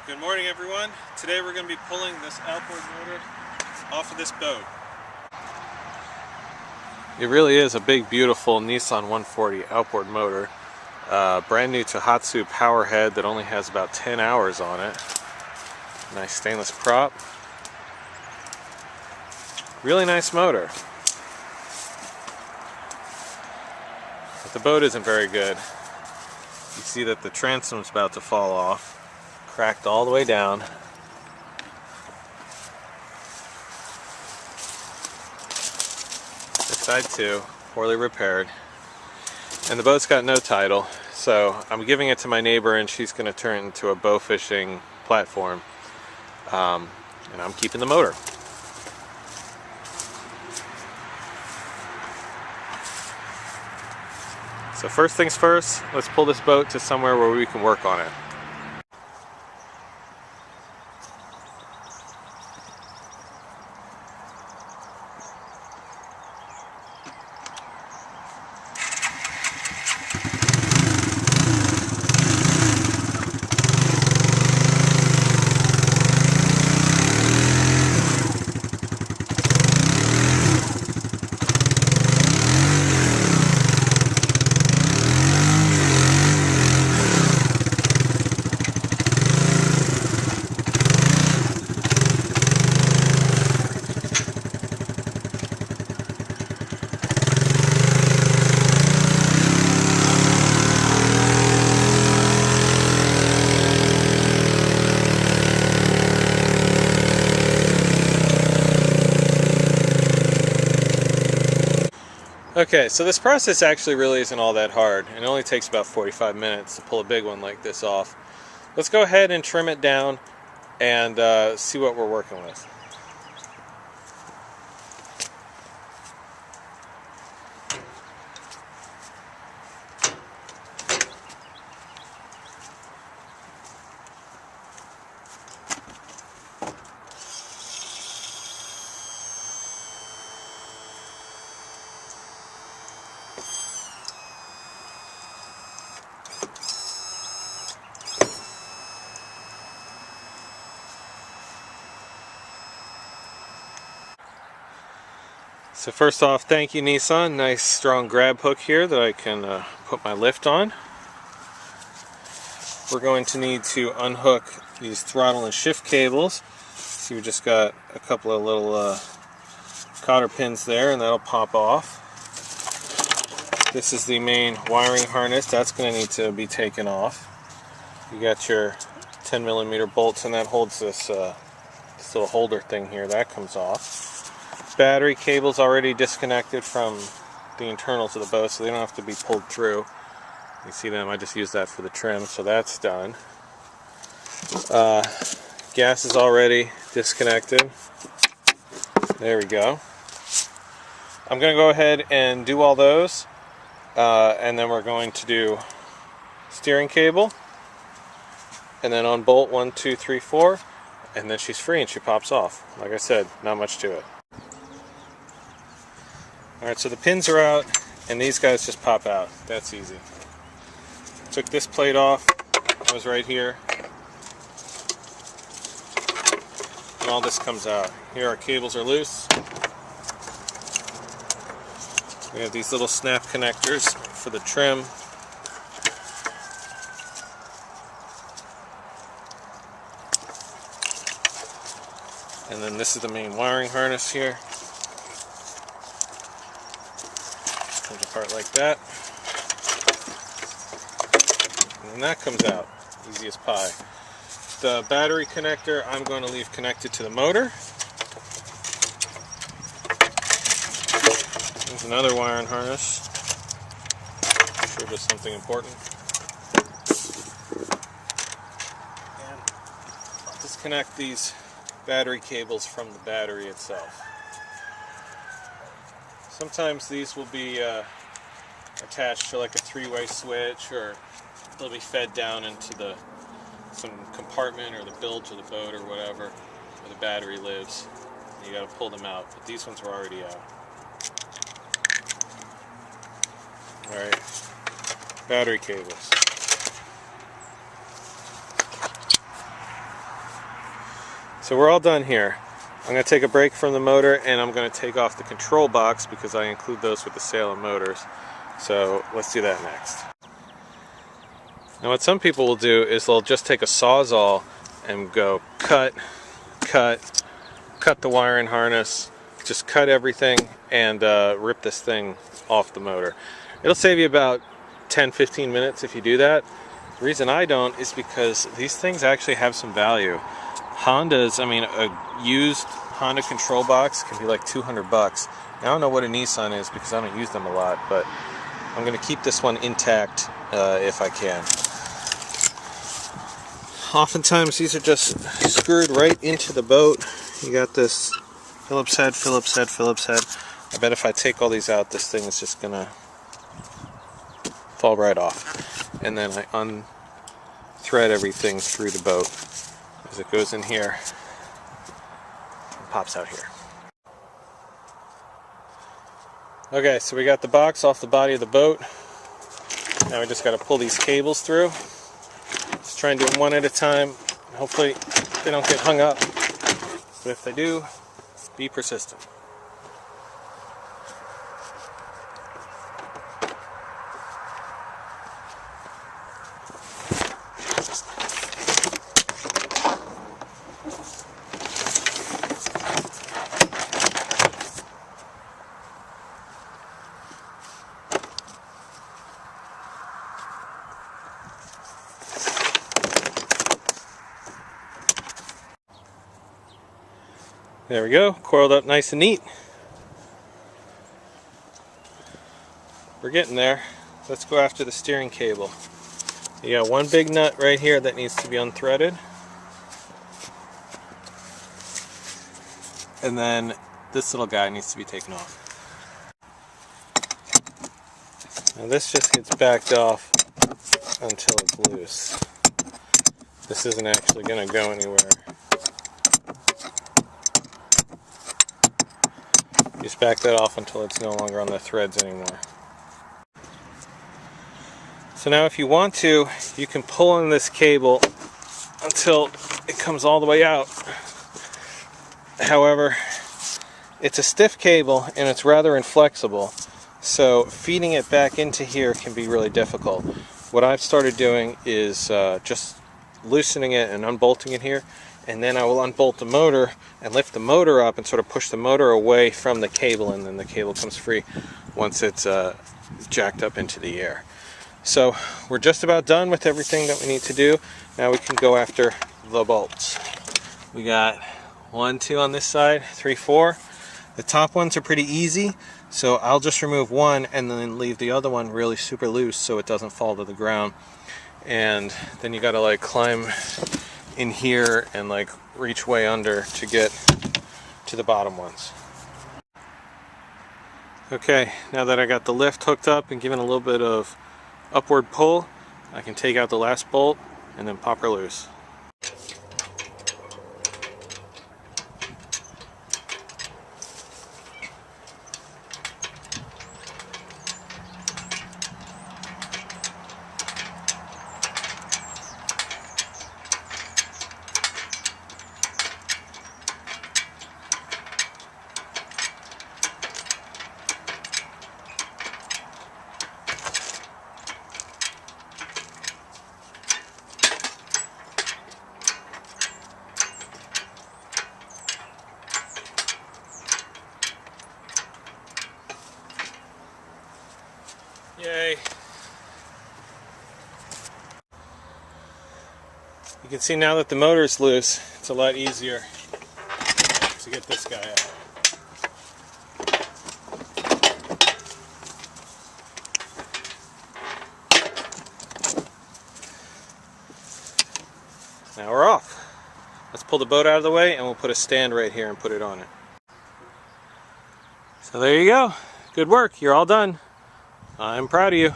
Good morning, everyone. Today we're going to be pulling this outboard motor off of this boat. It really is a big, beautiful Nissan 140 outboard motor. Brand new Tohatsu power head that only has about 10 hours on it. Nice stainless prop. Really nice motor. But the boat isn't very good. You see that the transom's about to fall off. Cracked all the way down. This side too, poorly repaired. And the boat's got no title, so I'm giving it to my neighbor and she's going to turn it into a bow fishing platform. And I'm keeping the motor. So first things first, let's pull this boat to somewhere where we can work on it. Okay, so this process actually really isn't all that hard. It only takes about 45 minutes to pull a big one like this off. Let's go ahead and trim it down and see what we're working with. So first off, thank you Nissan. Nice strong grab hook here that I can put my lift on. We're going to need to unhook these throttle and shift cables. See, we just got a couple of little cotter pins there and that'll pop off. This is the main wiring harness. That's going to need to be taken off. You got your 10mm bolts and that holds this little holder thing here. That comes off. Battery cable's already disconnected from the internals of the boat, so they don't have to be pulled through. You see them, I just used that for the trim, so that's done. Gas is already disconnected. There we go. I'm going to go ahead and do all those, and then we're going to do steering cable, and then unbolt 1, 2, 3, 4, and then she's free and she pops off. Like I said, not much to it. Alright, so the pins are out and these guys just pop out. That's easy. Took this plate off. It was right here. And all this comes out. Here our cables are loose. We have these little snap connectors for the trim. And then this is the main wiring harness here. Comes apart like that. And then that comes out. Easy as pie. The battery connector I'm going to leave connected to the motor. There's another wiring harness. I'm sure does something important. And I'll disconnect these battery cables from the battery itself. Sometimes these will be attached to like a three-way switch, or they'll be fed down into some compartment or the bilge of the boat or whatever, where the battery lives. You got to pull them out, but these ones are already out. Alright, battery cables. So we're all done here. I'm going to take a break from the motor and I'm going to take off the control box because I include those with the Salem motors. So let's do that next. Now what some people will do is they'll just take a Sawzall and go cut the wire and harness, just cut everything and rip this thing off the motor. It'll save you about 10-15 minutes if you do that. The reason I don't is because these things actually have some value. Hondas, I mean, a used Honda control box can be like 200 bucks. Now, I don't know what a Nissan is because I don't use them a lot, but I'm going to keep this one intact if I can. Oftentimes these are just screwed right into the boat. You got this Phillips head, Phillips head, Phillips head. I bet if I take all these out, this thing is just going to fall right off. And then I unthread everything through the boat as it goes in here and pops out here. Okay, so we got the box off the body of the boat. Now we just got to pull these cables through. Let's try and do them one at a time. Hopefully they don't get hung up. But if they do, be persistent. There we go, coiled up nice and neat. We're getting there. Let's go after the steering cable. You got one big nut right here that needs to be unthreaded. And then this little guy needs to be taken off. Now this just gets backed off until it's loose. This isn't actually going to go anywhere. Just back that off until it's no longer on the threads anymore. So now if you want to, you can pull on this cable until it comes all the way out. However, it's a stiff cable and it's rather inflexible, so feeding it back into here can be really difficult. What I've started doing is just loosening it and unbolting it here, and then I will unbolt the motor and lift the motor up and sort of push the motor away from the cable, and then the cable comes free once it's jacked up into the air. So we're just about done with everything that we need to do. Now we can go after the bolts. We got 1, 2 on this side, 3, 4. The top ones are pretty easy, so I'll just remove one and then leave the other one really super loose so it doesn't fall to the ground. And then you gotta like climb in here and like reach way under to get to the bottom ones. Okay, now that I got the lift hooked up and given a little bit of upward pull, I can take out the last bolt and then pop her loose. Yay! You can see now that the motor's loose, it's a lot easier to get this guy out. Now we're off. Let's pull the boat out of the way and we'll put a stand right here and put it on it. So there you go. Good work. You're all done. I'm proud of you.